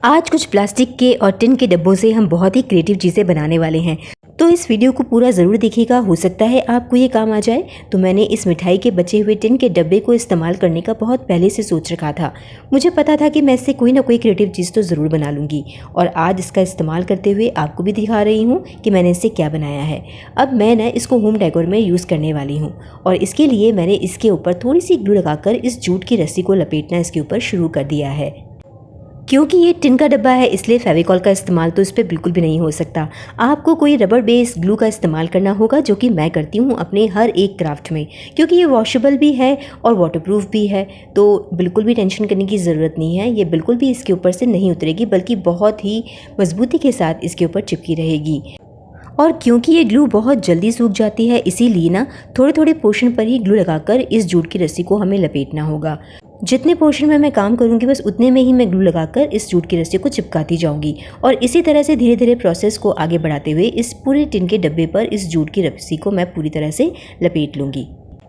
आज कुछ प्लास्टिक के और टिन के डब्बों से हम बहुत ही क्रिएटिव चीज़ें बनाने वाले हैं। तो इस वीडियो को पूरा ज़रूर देखिएगा, हो सकता है आपको ये काम आ जाए। तो मैंने इस मिठाई के बचे हुए टिन के डब्बे को इस्तेमाल करने का बहुत पहले से सोच रखा था। मुझे पता था कि मैं इससे कोई ना कोई क्रिएटिव चीज़ तो ज़रूर बना लूँगी और आज इसका इस्तेमाल करते हुए आपको भी दिखा रही हूँ कि मैंने इससे क्या बनाया है। अब मैं ना इसको होम डेकोर में यूज़ करने वाली हूँ और इसके लिए मैंने इसके ऊपर थोड़ी सी ग्लू लगाकर इस जूट की रस्सी को लपेटना इसके ऊपर शुरू कर दिया है। क्योंकि ये टिन का डब्बा है इसलिए फेविकॉल का इस्तेमाल तो इस पर बिल्कुल भी नहीं हो सकता। आपको कोई रबर बेस्ड ग्लू का इस्तेमाल करना होगा, जो कि मैं करती हूँ अपने हर एक क्राफ्ट में, क्योंकि ये वॉशेबल भी है और वाटरप्रूफ भी है। तो बिल्कुल भी टेंशन करने की ज़रूरत नहीं है, ये बिल्कुल भी इसके ऊपर से नहीं उतरेगी, बल्कि बहुत ही मजबूती के साथ इसके ऊपर चिपकी रहेगी। और क्योंकि ये ग्लू बहुत जल्दी सूख जाती है, इसीलिए ना थोड़े थोड़े पोर्शन पर ही ग्लू लगाकर इस जूट की रस्सी को हमें लपेटना होगा। जितने पोर्शन में मैं काम करूंगी बस उतने में ही मैं ग्लू लगाकर इस जूट की रस्सी को चिपकाती जाऊंगी और इसी तरह से धीरे धीरे प्रोसेस को आगे बढ़ाते हुए इस पूरे टिन के डब्बे पर इस जूट की रस्सी को मैं पूरी तरह से लपेट लूँगी।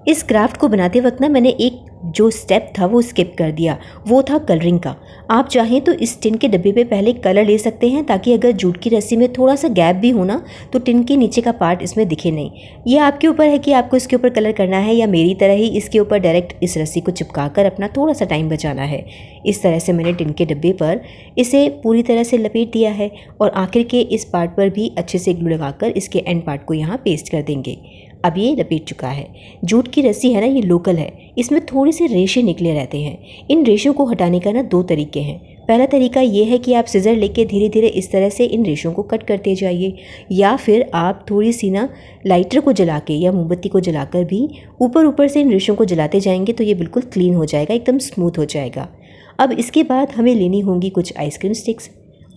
इस क्राफ्ट को बनाते वक्त ना मैंने एक जो स्टेप था वो स्किप कर दिया, वो था कलरिंग का। आप चाहें तो इस टिन के डब्बे पे पहले कलर ले सकते हैं, ताकि अगर जूट की रस्सी में थोड़ा सा गैप भी हो ना तो टिन के नीचे का पार्ट इसमें दिखे नहीं। ये आपके ऊपर है कि आपको इसके ऊपर कलर करना है या मेरी तरह ही इसके ऊपर डायरेक्ट इस रस्सी को चिपका कर अपना थोड़ा सा टाइम बचाना है। इस तरह से मैंने टिन के डब्बे पर इसे पूरी तरह से लपेट दिया है और आखिर के इस पार्ट पर भी अच्छे से ग्लू लगाकर इसके एंड पार्ट को यहाँ पेस्ट कर देंगे। अब ये लपेट चुका है। जूट की रस्सी है ना, ये लोकल है, इसमें थोड़े से रेशे निकले रहते हैं। इन रेशों को हटाने का ना दो तरीके हैं। पहला तरीका ये है कि आप सिजर लेके धीरे धीरे इस तरह से इन रेशों को कट करते जाइए, या फिर आप थोड़ी सी ना लाइटर को जला के या मोमबत्ती को जलाकर भी ऊपर ऊपर से इन रेशों को जलाते जाएंगे तो ये बिल्कुल क्लीन हो जाएगा, एकदम स्मूथ हो जाएगा। अब इसके बाद हमें लेनी होंगी कुछ आइसक्रीम स्टिक्स,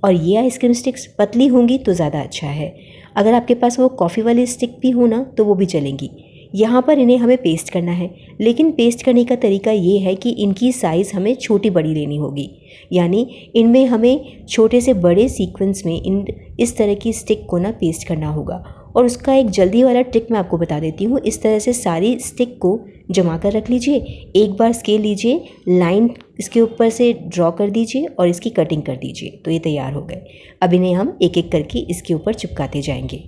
और ये आइसक्रीम स्टिक्स पतली होंगी तो ज़्यादा अच्छा है। अगर आपके पास वो कॉफ़ी वाली स्टिक भी हो ना तो वो भी चलेंगी। यहाँ पर इन्हें हमें पेस्ट करना है, लेकिन पेस्ट करने का तरीका ये है कि इनकी साइज़ हमें छोटी बड़ी लेनी होगी, यानी इनमें हमें छोटे से बड़े सीक्वेंस में इस तरह की स्टिक को ना पेस्ट करना होगा। और उसका एक जल्दी वाला ट्रिक मैं आपको बता देती हूँ। इस तरह से सारी स्टिक को जमा कर रख लीजिए, एक बार स्केल लीजिए, लाइन इसके ऊपर से ड्रॉ कर दीजिए और इसकी कटिंग कर दीजिए, तो ये तैयार हो गए। अब इन्हें हम एक एक करके इसके ऊपर चिपकाते जाएंगे।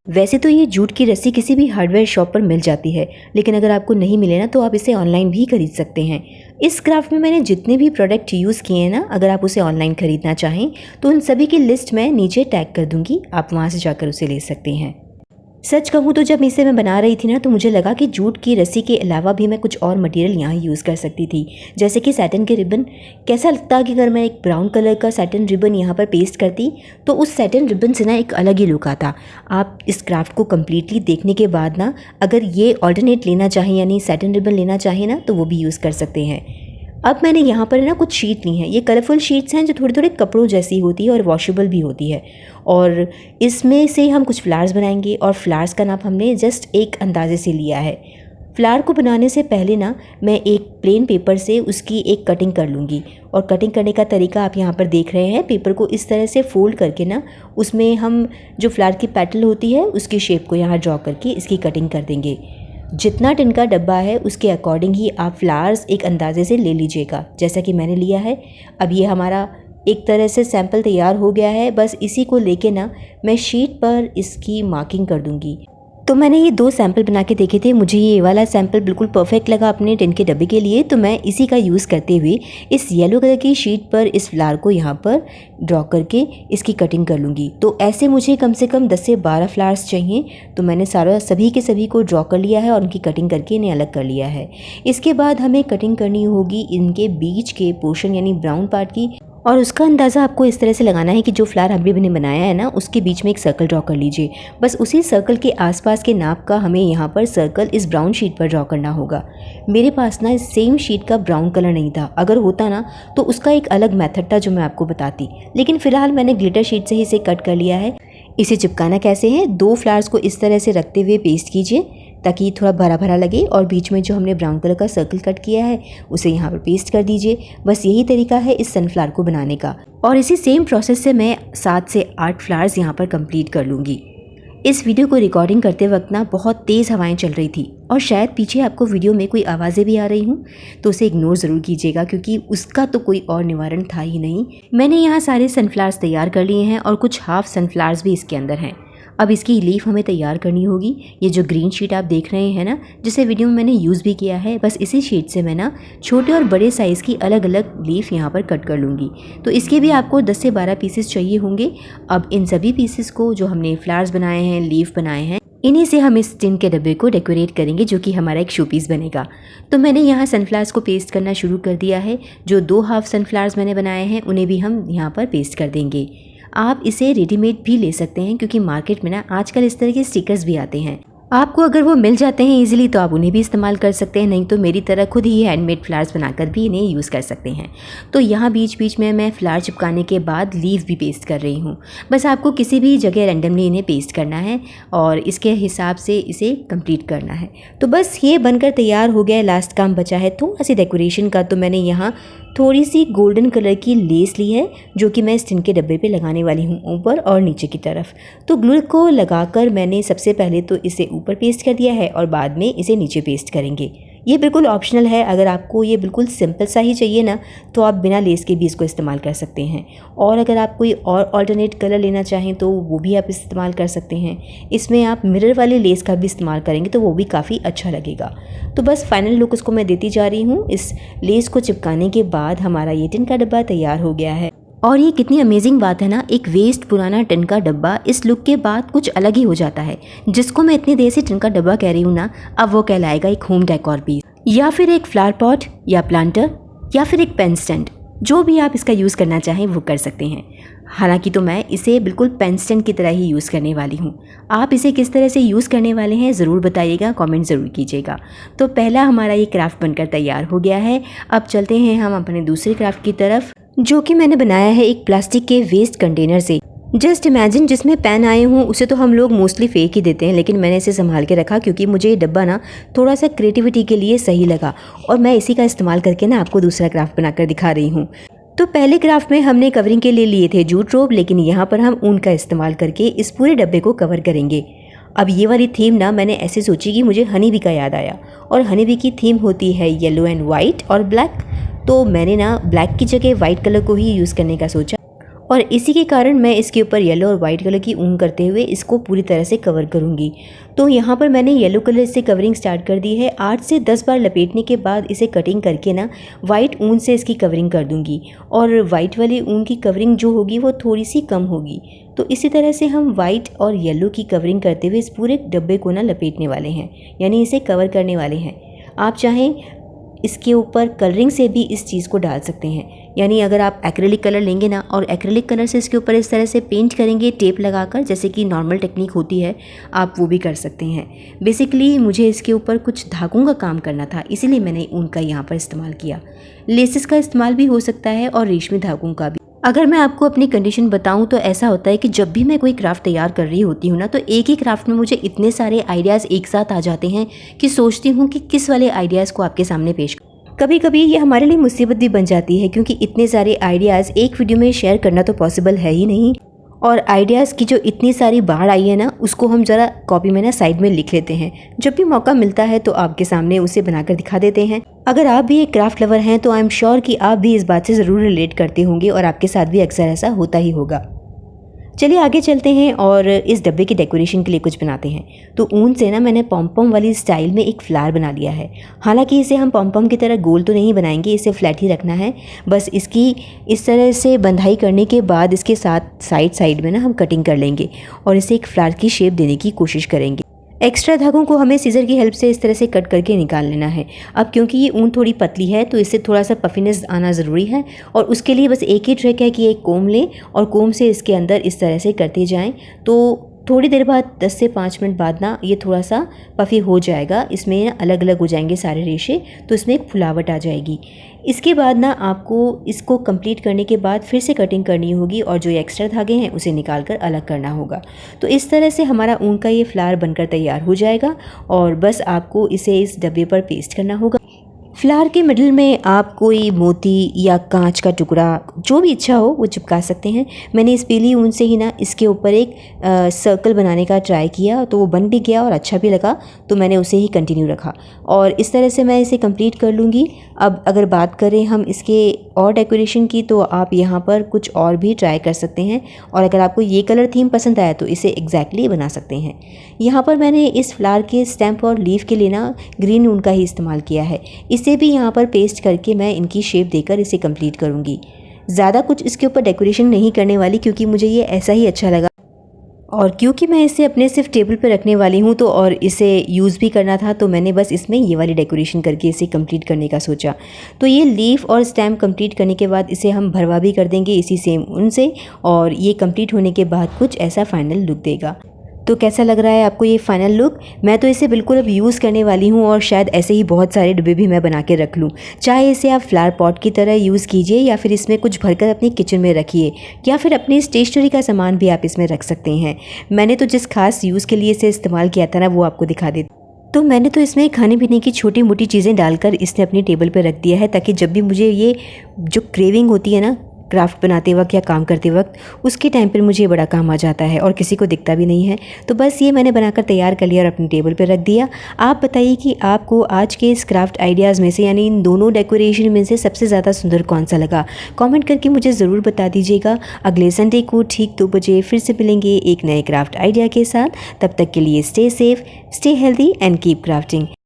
वैसे तो ये जूट की रस्सी किसी भी हार्डवेयर शॉप पर मिल जाती है, लेकिन अगर आपको नहीं मिले ना तो आप इसे ऑनलाइन भी खरीद सकते हैं। इस क्राफ्ट में मैंने जितने भी प्रोडक्ट यूज़ किए हैं ना, अगर आप उसे ऑनलाइन ख़रीदना चाहें तो उन सभी की लिस्ट मैं नीचे टैग कर दूंगी, आप वहाँ से जाकर उसे ले सकते हैं। सच कहूँ तो जब इसे मैं बना रही थी ना तो मुझे लगा कि जूट की रस्सी के अलावा भी मैं कुछ और मटेरियल यहाँ यूज़ कर सकती थी, जैसे कि सैटिन के रिबन। कैसा लगता कि अगर मैं एक ब्राउन कलर का सैटिन रिबन यहाँ पर पेस्ट करती तो उस सैटिन रिबन से ना एक अलग ही लुक आता। आप इस क्राफ्ट को कम्प्लीटली देखने के बाद ना अगर ये ऑल्टरनेट लेना चाहें यानी सैटिन रिबन लेना चाहें ना तो वो भी यूज़ कर सकते हैं। अब मैंने यहाँ पर ना कुछ शीट ली हैं। ये कलरफुल शीट्स हैं जो थोड़े थोड़े कपड़ों जैसी होती है और वॉशेबल भी होती है, और इसमें से हम कुछ फ्लावर्स बनाएंगे। और फ्लावर्स का नाप हमने जस्ट एक अंदाजे से लिया है। फ्लावर को बनाने से पहले ना मैं एक प्लेन पेपर से उसकी एक कटिंग कर लूँगी, और कटिंग करने का तरीका आप यहाँ पर देख रहे हैं। पेपर को इस तरह से फोल्ड करके ना उसमें हम जो फ्लावर की पेटल होती है उसकी शेप को यहाँ ड्रॉ करके इसकी कटिंग कर देंगे। जितना टिन का डब्बा है उसके अकॉर्डिंग ही आप फ्लावर्स एक अंदाजे से ले लीजिएगा, जैसा कि मैंने लिया है। अब ये हमारा एक तरह से सैंपल तैयार हो गया है। बस इसी को लेके ना मैं शीट पर इसकी मार्किंग कर दूंगी। तो मैंने ये दो सैंपल बना के देखे थे, मुझे ये वाला सैंपल बिल्कुल परफेक्ट लगा अपने टिन के डब्बे के लिए, तो मैं इसी का यूज़ करते हुए इस येलो कलर की शीट पर इस फ्लावर को यहाँ पर ड्रॉ करके इसकी कटिंग कर लूँगी। तो ऐसे मुझे कम से कम 10 से 12 फ्लावर्स चाहिए, तो मैंने सभी के सभी को ड्रॉ कर लिया है और उनकी कटिंग करके इन्हें अलग कर लिया है। इसके बाद हमें कटिंग करनी होगी इनके बीच के पोर्शन यानी ब्राउन पार्ट की, और उसका अंदाज़ा आपको इस तरह से लगाना है कि जो फ्लावर हमने बनाया है ना उसके बीच में एक सर्कल ड्रॉ कर लीजिए। बस उसी सर्कल के आसपास के नाप का हमें यहाँ पर सर्कल इस ब्राउन शीट पर ड्रॉ करना होगा। मेरे पास ना इस सेम शीट का ब्राउन कलर नहीं था, अगर होता ना तो उसका एक अलग मेथड था जो मैं आपको बताती, लेकिन फ़िलहाल मैंने ग्लिटर शीट से ही इसे कट कर लिया है। इसे चिपकाना कैसे है, दो फ्लावर्स को इस तरह से रखते हुए पेस्ट कीजिए ताकि थोड़ा भरा भरा लगे, और बीच में जो हमने ब्राउन कलर का सर्कल कट किया है उसे यहाँ पर पेस्ट कर दीजिए। बस यही तरीका है इस सनफ्लावर को बनाने का, और इसी सेम प्रोसेस से मैं 7 से 8 फ्लावर्स यहाँ पर कंप्लीट कर लूँगी। इस वीडियो को रिकॉर्डिंग करते वक्त ना बहुत तेज़ हवाएं चल रही थी और शायद पीछे आपको वीडियो में कोई आवाज़ें भी आ रही हूँ, तो उसे इग्नोर ज़रूर कीजिएगा क्योंकि उसका तो कोई और निवारण था ही नहीं। मैंने यहाँ सारे सनफ्लावर्स तैयार कर लिए हैं और कुछ हाफ सनफ्लावर्स भी इसके अंदर हैं। अब इसकी लीफ हमें तैयार करनी होगी। ये जो ग्रीन शीट आप देख रहे हैं ना, जिसे वीडियो में मैंने यूज़ भी किया है, बस इसी शीट से मैं ना छोटे और बड़े साइज़ की अलग अलग लीफ यहाँ पर कट कर लूँगी। तो इसके भी आपको 10 से 12 पीसेस चाहिए होंगे। अब इन सभी पीसेस को जो हमने फ्लावर्स बनाए हैं, लीफ बनाए हैं, इन्हीं से हम इस टिन के डब्बे को डेकोरेट करेंगे जो कि हमारा एक शो पीस बनेगा। तो मैंने यहाँ सनफ्लावर्स को पेस्ट करना शुरू कर दिया है। जो 2 हाफ सनफ्लावर्स मैंने बनाए हैं उन्हें भी हम यहाँ पर पेस्ट कर देंगे। आप इसे रेडीमेड भी ले सकते हैं क्योंकि मार्केट में ना आजकल इस तरह के स्टिकर्स भी आते हैं। आपको अगर वो मिल जाते हैं इजीली तो आप उन्हें भी इस्तेमाल कर सकते हैं, नहीं तो मेरी तरह खुद ही हैंडमेड फ्लावर्स बनाकर भी इन्हें यूज़ कर सकते हैं। तो यहाँ बीच बीच में मैं फ्लावर चिपकाने के बाद लीफ भी पेस्ट कर रही हूँ। बस आपको किसी भी जगह रैंडमली इन्हें पेस्ट करना है और इसके हिसाब से इसे कंप्लीट करना है। तो बस ये बनकर तैयार हो गया है। लास्ट काम बचा है थोड़ा सी डेकोरेशन का। तो मैंने यहाँ थोड़ी सी गोल्डन कलर की लेस ली है जो कि मैं इस टिन के डब्बे पे लगाने वाली हूँ ऊपर और नीचे की तरफ। तो ग्लू को लगाकर मैंने सबसे पहले तो इसे ऊपर पेस्ट कर दिया है और बाद में इसे नीचे पेस्ट करेंगे। ये बिल्कुल ऑप्शनल है। अगर आपको ये बिल्कुल सिंपल सा ही चाहिए ना तो आप बिना लेस के भी इसको इस्तेमाल कर सकते हैं, और अगर आप कोई और ऑल्टरनेट कलर लेना चाहें तो वो भी आप इस्तेमाल कर सकते हैं। इसमें आप मिरर वाले लेस का भी इस्तेमाल करेंगे तो वो भी काफ़ी अच्छा लगेगा। तो बस फाइनल लुक उसको मैं देती जा रही हूँ। इस लेस को चिपकाने के बाद हमारा ये टिन का डब्बा तैयार हो गया है। और ये कितनी अमेजिंग बात है ना, एक वेस्ट पुराना टिन का डब्बा इस लुक के बाद कुछ अलग ही हो जाता है। जिसको मैं इतनी देर से टिन का डब्बा कह रही हूँ ना, अब वो कहलाएगा एक होम डेकोर पीस, या फिर एक फ्लावर पॉट या प्लांटर या फिर एक पेन स्टैंड। जो भी आप इसका यूज़ करना चाहें वो कर सकते हैं। हालांकि तो मैं इसे बिल्कुल पेन स्टैंड की तरह ही यूज़ करने वाली हूँ। आप इसे किस तरह से यूज़ करने वाले हैं ज़रूर बताइएगा, कमेंट ज़रूर कीजिएगा। तो पहला हमारा ये क्राफ्ट बनकर तैयार हो गया है। अब चलते हैं हम अपने दूसरे क्राफ्ट की तरफ, जो कि मैंने बनाया है एक प्लास्टिक के वेस्ट कंटेनर से। जस्ट इमेजिन जिसमें पेन आए हों, उसे तो हम लोग मोस्टली फेंक ही देते हैं, लेकिन मैंने इसे संभाल के रखा क्योंकि मुझे ये डब्बा ना थोड़ा सा क्रिएटिविटी के लिए सही लगा और मैं इसी का इस्तेमाल करके ना आपको दूसरा क्राफ्ट बनाकर दिखा रही हूँ। तो पहले क्राफ्ट में हमने कवरिंग के लिए लिए थे जूट रोप, लेकिन यहाँ पर हम ऊन का इस्तेमाल करके इस पूरे डब्बे को कवर करेंगे। अब ये वाली थीम ना मैंने ऐसे सोची कि मुझे हनी बी का याद आया, और हनी बी की थीम होती है येलो एंड वाइट और ब्लैक। तो मैंने ना ब्लैक की जगह वाइट कलर को ही यूज़ करने का सोचा और इसी के कारण मैं इसके ऊपर येलो और वाइट कलर की ऊन करते हुए इसको पूरी तरह से कवर करूँगी। तो यहाँ पर मैंने येलो कलर से कवरिंग स्टार्ट कर दी है। 8 से 10 बार लपेटने के बाद इसे कटिंग करके ना वाइट ऊन से इसकी कवरिंग कर दूँगी, और वाइट वाली ऊन की कवरिंग जो होगी वो थोड़ी सी कम होगी। तो इसी तरह से हम वाइट और येलो की कवरिंग करते हुए इस पूरे डब्बे को ना लपेटने वाले हैं, यानी इसे कवर करने वाले हैं। आप चाहें इसके ऊपर कलरिंग से भी इस चीज़ को डाल सकते हैं, यानी अगर आप एक्रेलिक कलर लेंगे ना और एक्रेलिक कलर से इसके ऊपर इस तरह से पेंट करेंगे टेप लगाकर, जैसे कि नॉर्मल टेक्निक होती है, आप वो भी कर सकते हैं। बेसिकली मुझे इसके ऊपर कुछ धागों का काम करना था, इसीलिए मैंने ऊन का यहाँ पर इस्तेमाल किया। लेसेस का इस्तेमाल भी हो सकता है और रेशमी धागों का भी। अगर मैं आपको अपनी कंडीशन बताऊं तो ऐसा होता है कि जब भी मैं कोई क्राफ्ट तैयार कर रही होती हूँ ना, तो एक ही क्राफ्ट में मुझे इतने सारे आइडियाज़ एक साथ आ जाते हैं कि सोचती हूँ कि किस वाले आइडियाज़ को आपके सामने पेश। कभी कभी ये हमारे लिए मुसीबत भी बन जाती है क्योंकि इतने सारे आइडियाज़ एक वीडियो में शेयर करना तो पॉसिबल है ही नहीं, और आइडियाज़ की जो इतनी सारी बाढ़ आई है ना, उसको हम ज़रा कॉपी में ना साइड में लिख लेते हैं। जब भी मौका मिलता है तो आपके सामने उसे बनाकर दिखा देते हैं। अगर आप भी एक क्राफ्ट लवर हैं तो आई एम श्योर कि आप भी इस बात से ज़रूर रिलेट करते होंगे और आपके साथ भी अक्सर ऐसा होता ही होगा। चलिए आगे चलते हैं और इस डब्बे की डेकोरेशन के लिए कुछ बनाते हैं। तो ऊन से ना मैंने पॉम-पॉम वाली स्टाइल में एक फ्लावर बना लिया है। हालांकि इसे हम पॉम-पॉम की तरह गोल तो नहीं बनाएंगे, इसे फ्लैट ही रखना है। बस इसकी इस तरह से बंधाई करने के बाद इसके साथ साइड में ना हम कटिंग कर लेंगे और इसे एक फ्लावर की शेप देने की कोशिश करेंगे। एक्स्ट्रा धागों को हमें सीजर की हेल्प से इस तरह से कट करके निकाल लेना है। अब क्योंकि ये ऊन थोड़ी पतली है तो इससे थोड़ा सा पफीनेस आना ज़रूरी है, और उसके लिए बस एक ही ट्रिक है कि एक कोम लें और कोम से इसके अंदर इस तरह से करते जाएं। तो थोड़ी देर बाद 10 से 5 मिनट बाद ना ये थोड़ा सा पफी हो जाएगा, इसमें अलग अलग हो जाएंगे सारे रेशे, तो इसमें एक फुलावट आ जाएगी। इसके बाद ना आपको इसको कंप्लीट करने के बाद फिर से कटिंग करनी होगी और जो एक्स्ट्रा धागे हैं उसे निकाल कर अलग करना होगा। तो इस तरह से हमारा ऊन का ये फ्लावर बनकर तैयार हो जाएगा और बस आपको इसे इस डब्बे पर पेस्ट करना होगा। फ्लावर के मिडिल में आप कोई मोती या कांच का टुकड़ा जो भी इच्छा हो वो चिपका सकते हैं। मैंने इस पीली ऊन से ही ना इसके ऊपर एक सर्कल बनाने का ट्राई किया, तो वो बन भी गया और अच्छा भी लगा, तो मैंने उसे ही कंटिन्यू रखा और इस तरह से मैं इसे कंप्लीट कर लूँगी। अब अगर बात करें हम इसके और डेकोरेशन की, तो आप यहाँ पर कुछ और भी ट्राई कर सकते हैं और अगर आपको ये कलर थीम पसंद आया तो इसे एग्जैक्टली बना सकते हैं। यहाँ पर मैंने इस फ्लावर के स्टैम्प और लीफ के लिए ना ग्रीन ऊन का ही इस्तेमाल किया है। इसे भी यहाँ पर पेस्ट करके मैं इनकी शेप देकर इसे कंप्लीट करूँगी। ज़्यादा कुछ इसके ऊपर डेकोरेशन नहीं करने वाली, क्योंकि मुझे ये ऐसा ही अच्छा लगा और क्योंकि मैं इसे अपने सिर्फ टेबल पर रखने वाली हूँ तो और इसे यूज़ भी करना था, तो मैंने बस इसमें ये वाली डेकोरेशन करके इसे कंप्लीट करने का सोचा। तो ये लीफ और स्टैम्प कंप्लीट करने के बाद इसे हम भरवा भी कर देंगे इसी सेम ऊन से और ये कंप्लीट होने के बाद कुछ ऐसा फाइनल लुक देगा। तो कैसा लग रहा है आपको ये फाइनल लुक? मैं तो इसे बिल्कुल अब यूज़ करने वाली हूँ और शायद ऐसे ही बहुत सारे डिब्बे भी मैं बना के रख लूँ। चाहे इसे आप फ्लावर पॉट की तरह यूज़ कीजिए या फिर इसमें कुछ भरकर अपनी किचन में रखिए या फिर अपनी स्टेशनरी का सामान भी आप इसमें रख सकते हैं। मैंने तो जिस खास यूज़ के लिए इसे इस्तेमाल किया था ना, वो आपको दिखा देती। तो मैंने तो इसमें खाने पीने की छोटी मोटी चीज़ें डालकर इसने अपनी टेबल पर रख दिया है, ताकि जब भी मुझे ये जो क्रेविंग होती है ना क्राफ्ट बनाते वक्त या काम करते वक्त, उसके टाइम पर मुझे बड़ा काम आ जाता है और किसी को दिखता भी नहीं है। तो बस ये मैंने बनाकर तैयार कर लिया और अपनी टेबल पर रख दिया। आप बताइए कि आपको आज के इस क्राफ्ट आइडियाज़ में से, यानी इन दोनों डेकोरेशन में से सबसे ज़्यादा सुंदर कौन सा लगा? कमेंट करके मुझे ज़रूर बता दीजिएगा। अगले संडे को ठीक 2 बजे फिर से मिलेंगे एक नए क्राफ्ट आइडिया के साथ। तब तक के लिए stay safe, stay healthy and keep crafting.